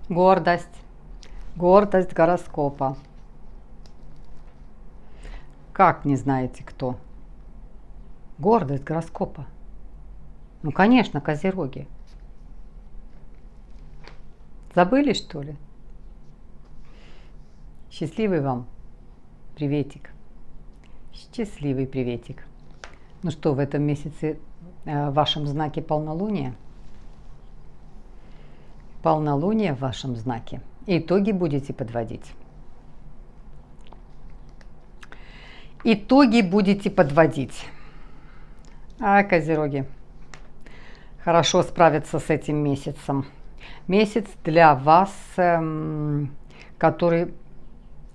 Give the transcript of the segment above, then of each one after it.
Гордость. Гордость гороскопа. Как не знаете кто? Гордость гороскопа. Ну, конечно, козероги. Забыли, что ли? Счастливый вам приветик. Счастливый приветик. Ну что, в этом месяце в вашем знаке полнолуние? Полнолуние в вашем знаке. Итоги будете подводить. Итоги будете подводить. А, козероги, хорошо справиться с этим месяцем. Месяц для вас, который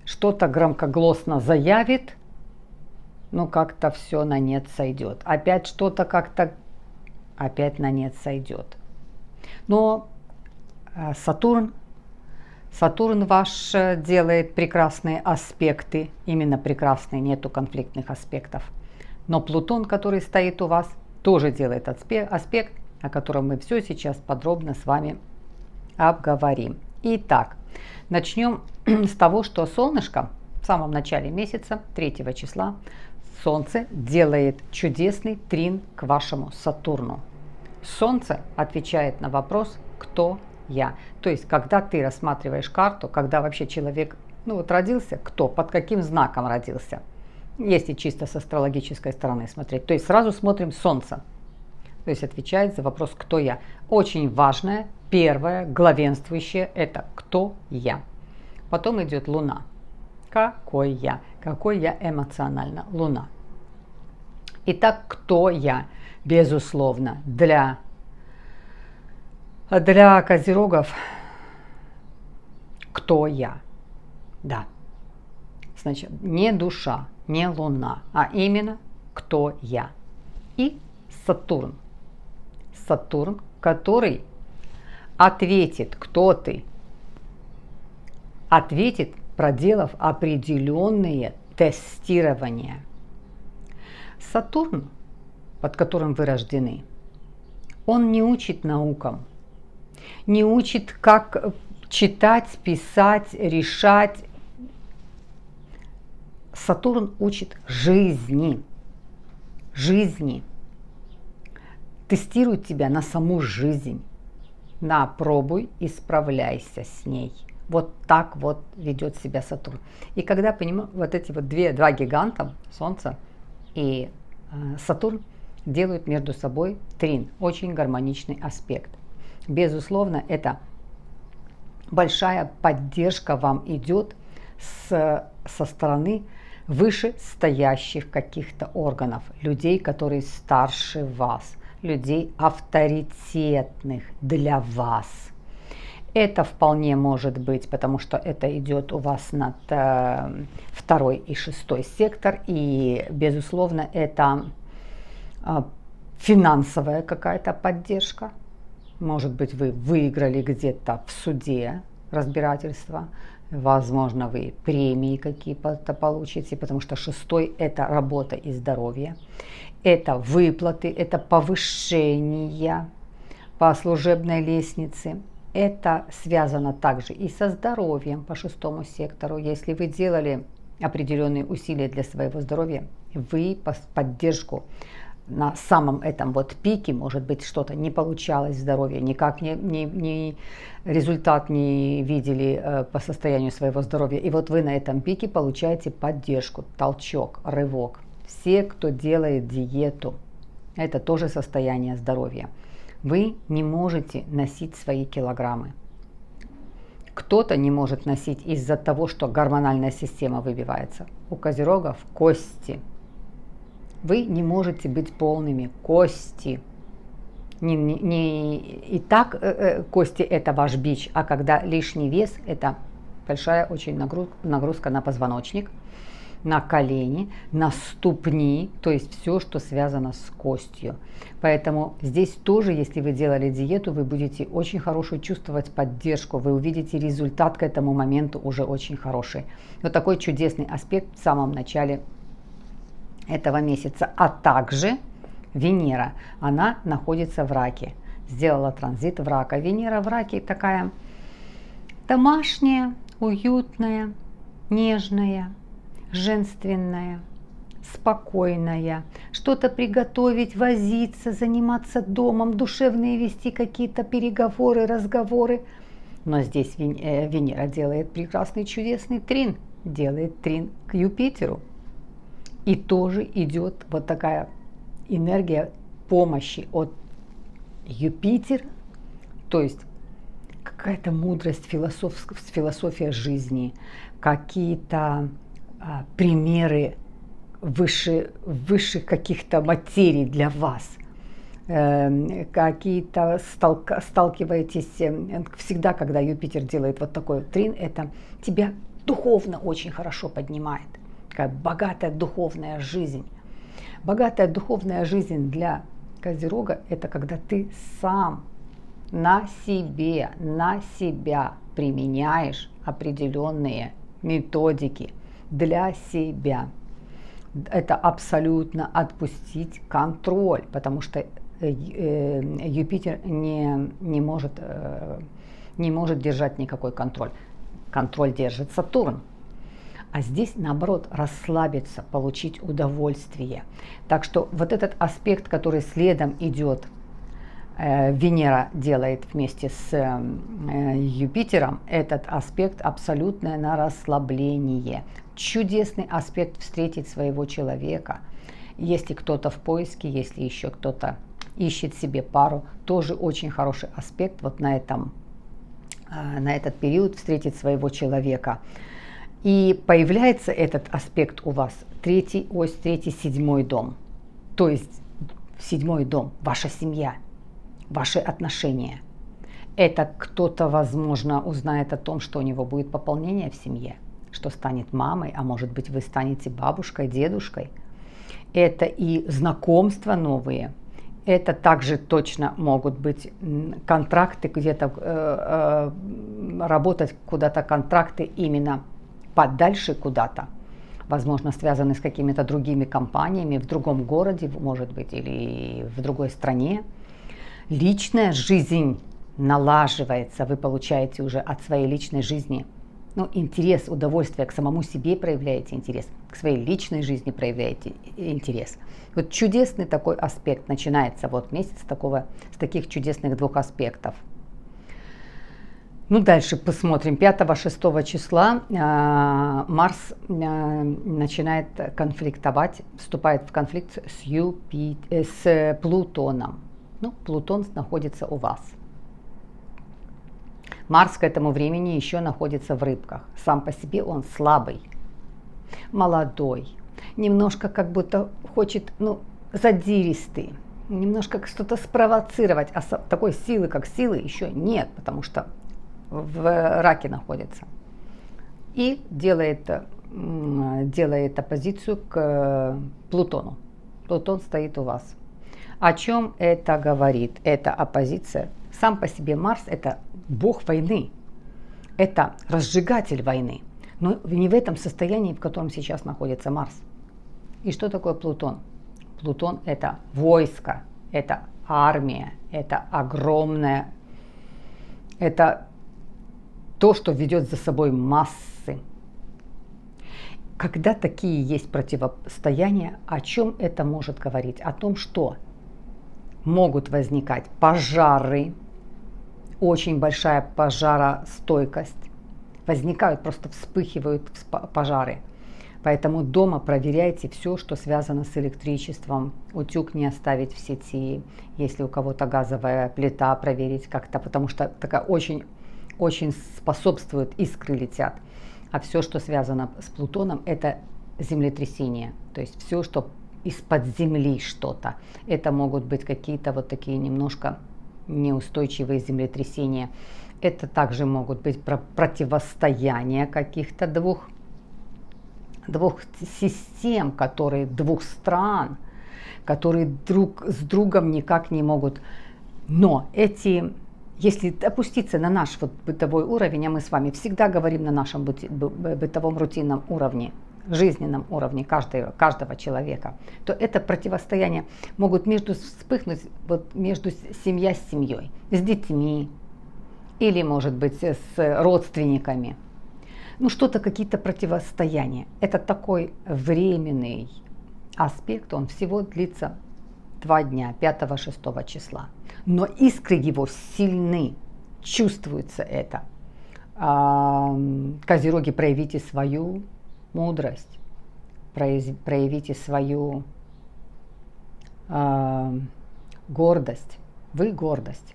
что-то громкогласно заявит, но как-то все на нет сойдет. Опять что-то как-то опять на нет сойдет. Но Сатурн ваш делает прекрасные аспекты, именно прекрасные, нету конфликтных аспектов. Но Плутон, который стоит у вас, тоже делает аспект, о котором мы все сейчас подробно с вами обговорим. Итак, начнем с того, что солнышко в самом начале месяца, 3 числа, Солнце делает чудесный трин к вашему Сатурну. Солнце отвечает на вопрос «Кто я?». То есть, когда ты рассматриваешь карту, когда вообще человек, родился, кто, под каким знаком родился, если чисто с астрологической стороны смотреть, то есть сразу смотрим Солнце. То есть отвечает за вопрос «Кто я?». Очень важное, первое, главенствующее – это «Кто я?». Потом идет Луна. Какой я? Какой я эмоционально? Луна. Итак, кто я? Безусловно, для козерогов, кто я? Да. Значит, не душа, не Луна, а именно кто я. И Сатурн. Сатурн, который ответит, кто ты. Ответит, проделав определенные тестирования. Сатурн, под которым вы рождены, он не учит наукам, не учит, как читать, писать, решать. Сатурн учит жизни. Жизни. Тестирует тебя на саму жизнь. На, пробуй и справляйся с ней. Вот так вот ведет себя Сатурн. И когда, понимаю, вот эти вот два гиганта, Солнце и Сатурн, делают между собой трин, очень гармоничный аспект. Безусловно, это большая поддержка вам идет со стороны вышестоящих каких-то органов, людей, которые старше вас, людей авторитетных для вас. Это вполне может быть, потому что это идет у вас над 2 и 6 сектор, и, безусловно, это финансовая какая-то поддержка. Может быть, вы выиграли где-то в суде разбирательство, возможно, вы премии какие-то получите, потому что 6 – это работа и здоровье, это выплаты, это повышение по служебной лестнице. Это связано также и со здоровьем по 6 сектору. Если вы делали определенные усилия для своего здоровья, вы поддержку на самом этом вот пике, может быть, что-то не получалось в здоровье, никак результат не видели по состоянию своего здоровья. И вот вы на этом пике получаете поддержку, толчок, рывок. Все, кто делает диету, это тоже состояние здоровья. Вы не можете носить свои килограммы. Кто-то не может носить из-за того, что гормональная система выбивается. У козерогов кости. Вы не можете быть полными. Кости. И так кости – это ваш бич, а когда лишний вес – это большая очень нагрузка на позвоночник, на колени, на ступни, то есть все, что связано с костью. Поэтому здесь тоже, если вы делали диету, вы будете очень хорошую чувствовать поддержку, вы увидите результат к этому моменту уже очень хороший. Вот такой чудесный аспект в самом начале этого месяца. А также Венера, она находится в Раке, сделала транзит в Рака. Венера в Раке такая Домашняя, уютная, нежная, женственная, спокойная. Что-то приготовить, возиться, заниматься домом, душевные вести какие-то переговоры, разговоры. Но здесь Венера делает прекрасный чудесный трин, делает трин к Юпитеру. И тоже идет вот такая энергия помощи от Юпитера, то есть какая-то мудрость, философия жизни, какие-то примеры высших каких-то материй для вас. Какие-то сталкиваетесь всегда, когда Юпитер делает вот такой трин, это тебя духовно очень хорошо поднимает. Такая богатая духовная жизнь. Богатая духовная жизнь для Козерога – это когда ты сам на себя применяешь определенные методики для себя. Это абсолютно отпустить контроль, потому что Юпитер не может держать никакой контроль. Контроль держит Сатурн. А здесь, наоборот, расслабиться, получить удовольствие. Так что вот этот аспект, который следом идет, Венера делает вместе с Юпитером, этот аспект абсолютное на расслабление. Чудесный аспект встретить своего человека. Если кто-то в поиске, если еще кто-то ищет себе пару, тоже очень хороший аспект вот на этот период встретить своего человека. И появляется этот аспект у вас третий ось, третий, седьмой дом. То есть седьмой дом, ваша семья, ваши отношения. Это кто-то, возможно, узнает о том, что у него будет пополнение в семье, что станет мамой, а может быть вы станете бабушкой, дедушкой. Это и знакомства новые. Это также точно могут быть контракты, где-то работать куда-то контракты именно подальше куда-то, возможно, связаны с какими-то другими компаниями в другом городе, может быть, или в другой стране. Личная жизнь налаживается, вы получаете уже от своей личной жизни интерес, удовольствие, к самому себе проявляете интерес, к своей личной жизни проявляете интерес. Вот чудесный такой аспект начинается вот месяц с таких чудесных двух аспектов. Дальше посмотрим. 5-6 числа Марс начинает конфликтовать, вступает в конфликт с Плутоном. Плутон находится у вас. Марс к этому времени еще находится в рыбках. Сам по себе он слабый, молодой, немножко как будто хочет, задиристый, немножко что-то спровоцировать, а такой силы, как силы, еще нет, потому что в раке находится. И делает оппозицию к Плутону. Плутон стоит у вас. О чем это говорит? Эта оппозиция. Сам по себе Марс – это бог войны. Это разжигатель войны. Но не в этом состоянии, в котором сейчас находится Марс. И что такое Плутон? Плутон – это войско, это армия, это огромное, это то, что ведет за собой массы. Когда такие есть противостояния, о чем это может говорить? О том, что могут возникать пожары, очень большая пожаростойкость, возникают, просто вспыхивают пожары. Поэтому дома проверяйте все, что связано с электричеством. Утюг не оставить в сети, если у кого-то газовая плита, проверить как-то, потому что такая очень способствует, искры летят. А все, что связано с Плутоном, это землетрясение. То есть все, что из-под земли что-то. Это могут быть какие-то вот такие немножко неустойчивые землетрясения. Это также могут быть противостояния каких-то двух систем, двух стран, которые друг с другом никак не могут. Но если опуститься на наш бытовой уровень, а мы с вами всегда говорим на нашем бытовом рутинном уровне, жизненном уровне каждого человека, то это противостояние могут вспыхнуть между семья с семьей, с детьми, или, может быть, с родственниками. Ну, что-то, какие-то противостояния. Это такой временный аспект, он всего длится 2 дня, 5-6 числа. Но искры его сильны, чувствуется это. Козероги, проявите свою мудрость, проявите свою гордость. Вы гордость.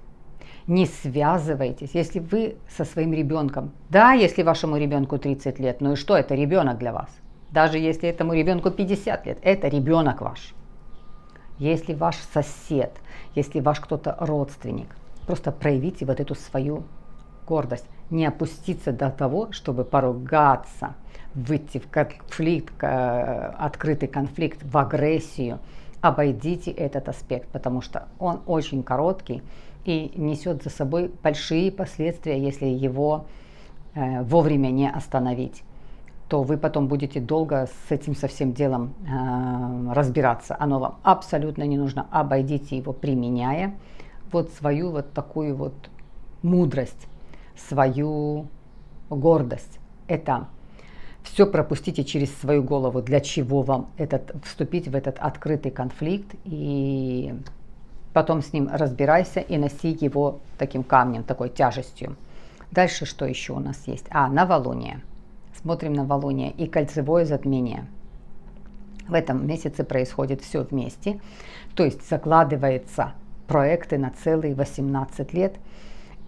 Не связывайтесь, если вы со своим ребенком, да, если вашему ребенку 30 лет, ну и что, это ребенок для вас. Даже если этому ребенку 50 лет, это ребенок ваш. Если ваш сосед, если ваш кто-то родственник, просто проявите вот эту свою гордость. Не опуститься до того, чтобы поругаться, выйти в конфликт, открытый конфликт, в агрессию. Обойдите этот аспект, потому что он очень короткий и несет за собой большие последствия, если его вовремя не остановить. То вы потом будете долго с этим со всем делом разбираться. Оно вам абсолютно не нужно. Обойдите его, применяя вот свою вот такую вот мудрость, свою гордость. Это все пропустите через свою голову, для чего вам вступить в этот открытый конфликт, и потом с ним разбирайся и носи его таким камнем, такой тяжестью. Дальше что еще у нас есть? Новолуние. Смотрим новолуние и кольцевое затмение. В этом месяце происходит все вместе. То есть закладываются проекты на целые 18 лет.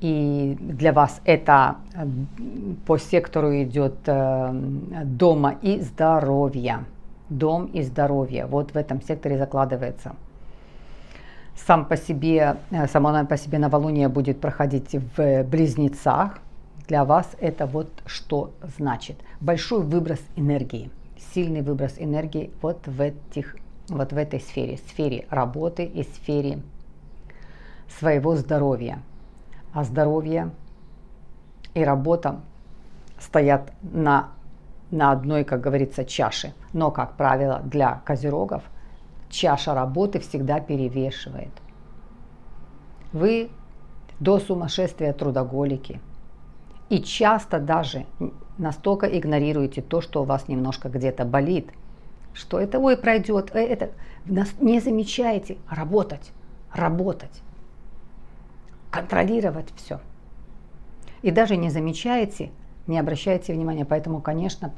И для вас это по сектору идет дома и здоровья. Дом и здоровье. Вот в этом секторе закладывается. Само по себе новолуние будет проходить в Близнецах. Для вас это вот что значит. Большой выброс энергии. Сильный выброс энергии вот в этой сфере работы и сфере своего здоровья. А здоровье и работа стоят на одной, как говорится, чаше. Но, как правило, для козерогов чаша работы всегда перевешивает. Вы до сумасшествия трудоголики. И часто даже настолько игнорируете то, что у вас немножко где-то болит, что это пройдет, это не замечаете. Работать, контролировать все. И даже не замечаете, не обращайте внимания. Поэтому, конечно,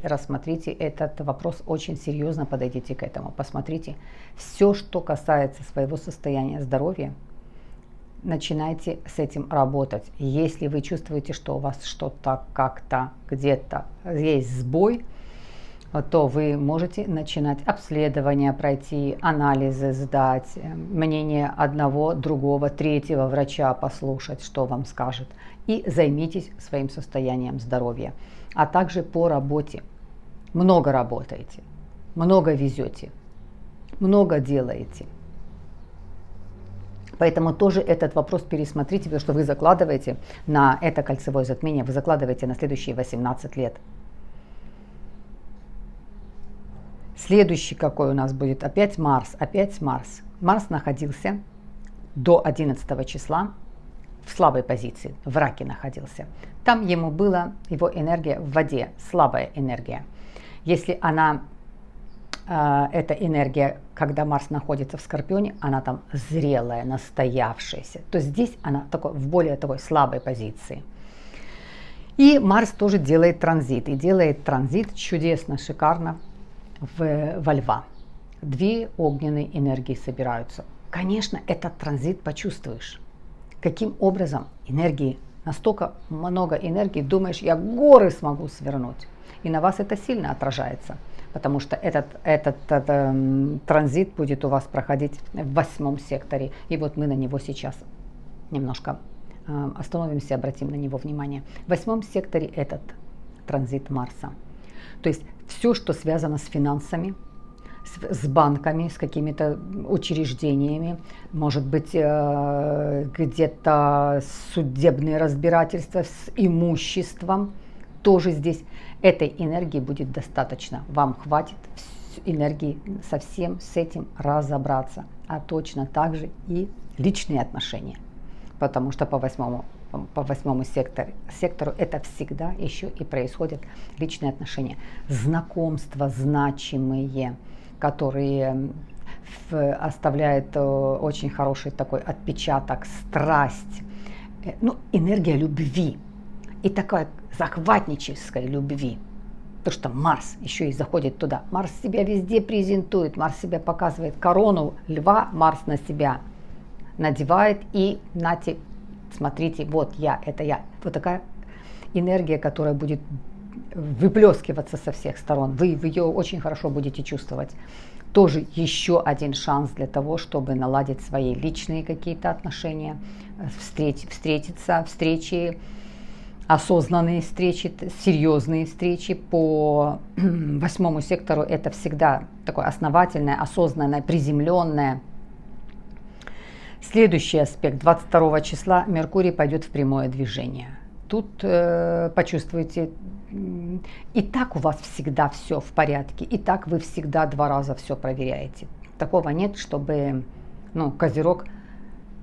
рассмотрите этот вопрос очень серьезно, подойдите к этому. Посмотрите все, что касается своего состояния здоровья. Начинайте с этим работать. Если вы чувствуете, что у вас что-то как-то где-то есть сбой, то вы можете начинать обследование пройти, анализы сдать, мнение одного, другого, третьего врача послушать, что вам скажет. И займитесь своим состоянием здоровья. А также по работе. Много работаете, много везете, много делаете. Поэтому тоже этот вопрос пересмотрите, потому что вы закладываете на это кольцевое затмение, вы закладываете на следующие 18 лет. Следующий какой у нас будет? Опять Марс. Марс находился до 11 числа в слабой позиции, в раке находился. Там ему была его энергия в воде, слабая энергия. Если эта энергия, когда Марс находится в Скорпионе, она там зрелая, настоявшаяся, то здесь она в более такой слабой позиции. И Марс тоже делает транзит. И делает транзит чудесно, шикарно во Льва. 2 огненные энергии собираются. Конечно, этот транзит почувствуешь. Каким образом энергии, настолько много энергии, думаешь, я горы смогу свернуть. И на вас это сильно отражается. Потому что этот транзит будет у вас проходить в 8 секторе. И вот мы на него сейчас немножко остановимся, обратим на него внимание. В 8 секторе этот транзит Марса. То есть все, что связано с финансами, с банками, с какими-то учреждениями, может быть, где-то судебные разбирательства с имуществом, тоже здесь этой энергии будет достаточно. Вам хватит энергии совсем с этим разобраться. А точно так же и личные отношения. Потому что по 8 по 8 сектору, это всегда еще и происходят личные отношения, знакомства значимые, которые оставляют очень хороший такой отпечаток, страсть, ну, энергия любви и такая захватнической любви. Потому что Марс еще и заходит туда. Марс себя везде презентует, Марс себя показывает. Корону льва Марс на себя надевает и, нате, смотрите, вот я, это я. Вот такая энергия, которая будет выплескиваться со всех сторон. Вы ее очень хорошо будете чувствовать. Тоже еще один шанс для того, чтобы наладить свои личные какие-то отношения, встретиться, встречи, осознанные встречи, серьезные встречи по 8 сектору. Это всегда такое основательное, осознанное, приземленное. Следующий аспект. 22 числа Меркурий пойдет в прямое движение. Тут почувствуете, и так у вас всегда все в порядке, и так вы всегда 2 раза все проверяете. Такого нет, чтобы Козерог,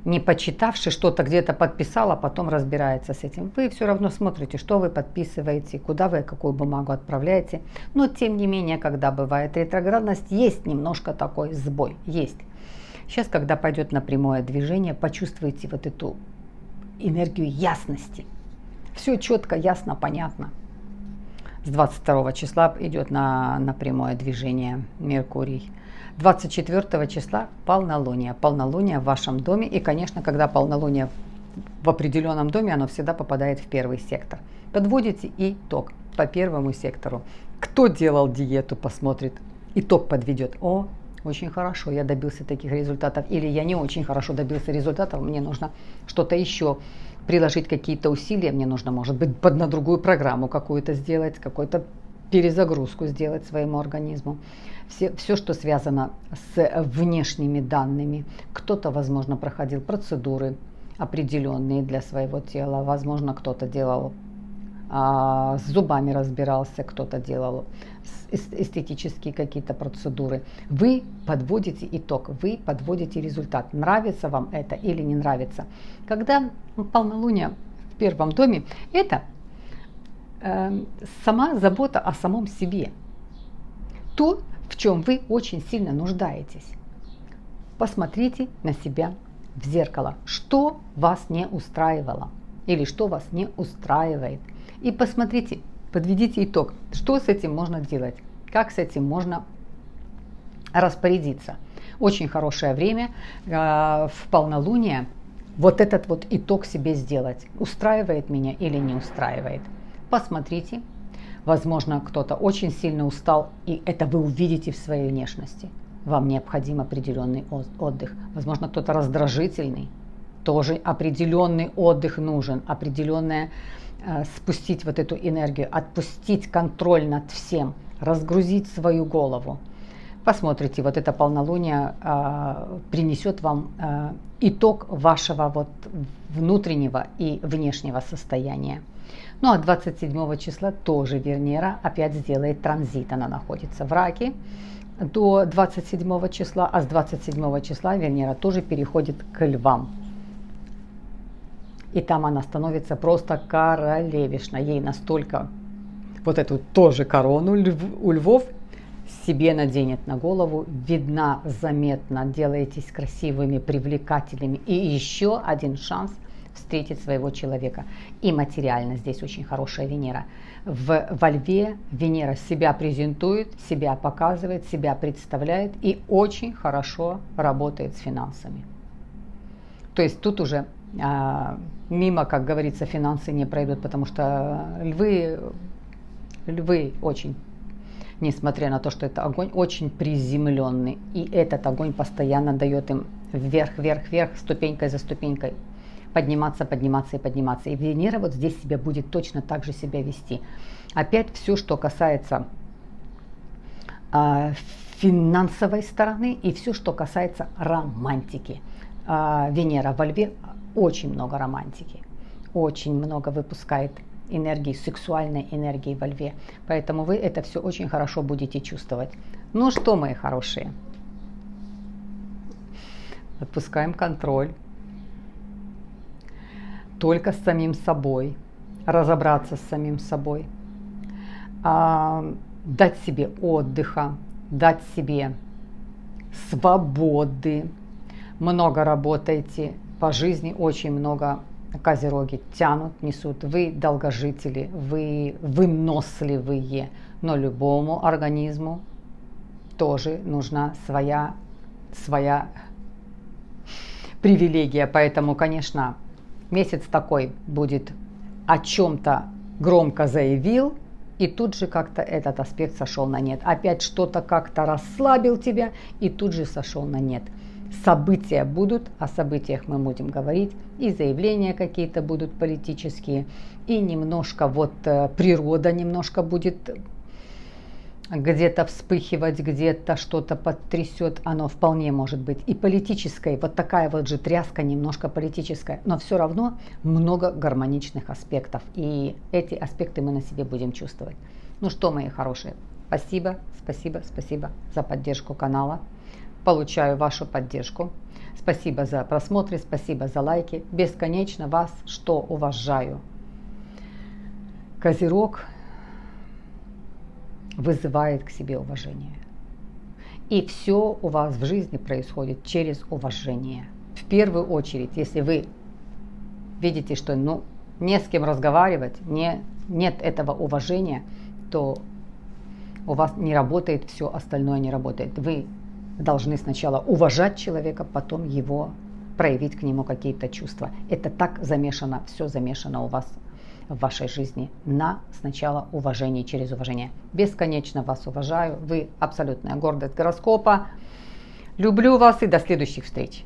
не почитавший, что-то где-то подписал, а потом разбирается с этим. Вы все равно смотрите, что вы подписываете, куда вы какую бумагу отправляете. Но тем не менее, когда бывает ретроградность, есть немножко такой сбой, есть. Сейчас, когда пойдет на прямое движение, почувствуйте вот эту энергию ясности. Все четко, ясно, понятно. С 22 числа идет на прямое движение Меркурий. 24 числа полнолуние. Полнолуние в вашем доме. И, конечно, когда полнолуние в определенном доме, оно всегда попадает в 1 сектор. Подводите итог по 1 сектору. Кто делал диету, посмотрит, итог подведет. О, очень хорошо, я добился таких результатов. Или я не очень хорошо добился результатов, мне нужно что-то еще приложить, какие-то усилия. Мне нужно, может быть, на другую программу какую-то сделать, какую-то перезагрузку сделать своему организму. Все, что связано с внешними данными. Кто-то, возможно, проходил процедуры определенные для своего тела. Возможно, кто-то делал с зубами разбирался, кто-то делал эстетические какие-то процедуры. Вы подводите итог, вы подводите результат. Нравится вам это или не нравится. Когда полнолуние в 1 доме, это сама забота о самом себе. То, в чем вы очень сильно нуждаетесь. Посмотрите на себя в зеркало. Что вас не устраивало или что вас не устраивает. И посмотрите, подведите итог, что с этим можно делать, как с этим можно распорядиться. Очень хорошее время в полнолуние вот этот вот итог себе сделать. Устраивает меня или не устраивает. Посмотрите. Возможно, кто-то очень сильно устал, и это вы увидите в своей внешности. Вам необходим определенный отдых. Возможно, кто-то раздражительный. Тоже определенный отдых нужен. Определенное спустить вот эту энергию, отпустить контроль над всем, разгрузить свою голову. Посмотрите, вот это полнолуние принесет вам итог вашего вот внутреннего и внешнего состояния. Ну а 27 числа тоже Венера опять сделает транзит. Она находится в Раке до 27 числа, а с 27 числа Венера тоже переходит к Львам. И там она становится просто королевишна. Ей настолько вот эту тоже корону у львов себе наденет на голову. Видна, заметно, делаетесь красивыми, привлекательными. И еще один шанс встретить своего человека. И материально здесь очень хорошая Венера. Во Льве Венера себя презентует, себя показывает, себя представляет и очень хорошо работает с финансами. То есть тут уже мимо, как говорится, финансы не пройдут, потому что львы очень, несмотря на то, что это огонь, очень приземленный. И этот огонь постоянно дает им вверх, вверх, вверх, ступенькой за ступенькой подниматься, подниматься и подниматься. И Венера вот здесь себя будет точно так же себя вести. Опять все, что касается финансовой стороны и все, что касается романтики. Венера во Льве очень много романтики, очень много выпускает энергии, сексуальной энергии во Льве. Поэтому вы это все очень хорошо будете чувствовать. Ну что, мои хорошие, отпускаем контроль. только с самим собой, разобраться с самим собой, дать себе отдыха, дать себе свободы. Много работаете по жизни, очень много козероги тянут, несут. Вы долгожители, вы выносливые, но любому организму тоже нужна своя привилегия. Поэтому, конечно, месяц такой будет: о чем-то громко заявил, и тут же как-то этот аспект сошел на нет. Опять что-то как-то расслабил тебя, и тут же сошел на нет. События будут, о событиях мы будем говорить, и заявления какие-то будут политические, и немножко природа немножко будет где-то вспыхивать, где-то что-то потрясет, оно вполне может быть и политическое, вот такая вот же тряска немножко политическая, но все равно много гармоничных аспектов, и эти аспекты мы на себе будем чувствовать. Ну что, мои хорошие, спасибо за поддержку канала, получаю вашу поддержку, спасибо за просмотры, спасибо за лайки, бесконечно вас что уважаю. Козерог вызывает к себе уважение. И все у вас в жизни происходит через уважение. В первую очередь, если вы видите, что не с кем разговаривать, нет этого уважения, то у вас не работает, все остальное не работает. Вы должны сначала уважать человека, потом проявить к нему какие-то чувства. Это так замешано, все замешано у вас в вашей жизни на сначала уважение, через уважение. Бесконечно вас уважаю, вы абсолютная гордость гороскопа. Люблю вас и до следующих встреч.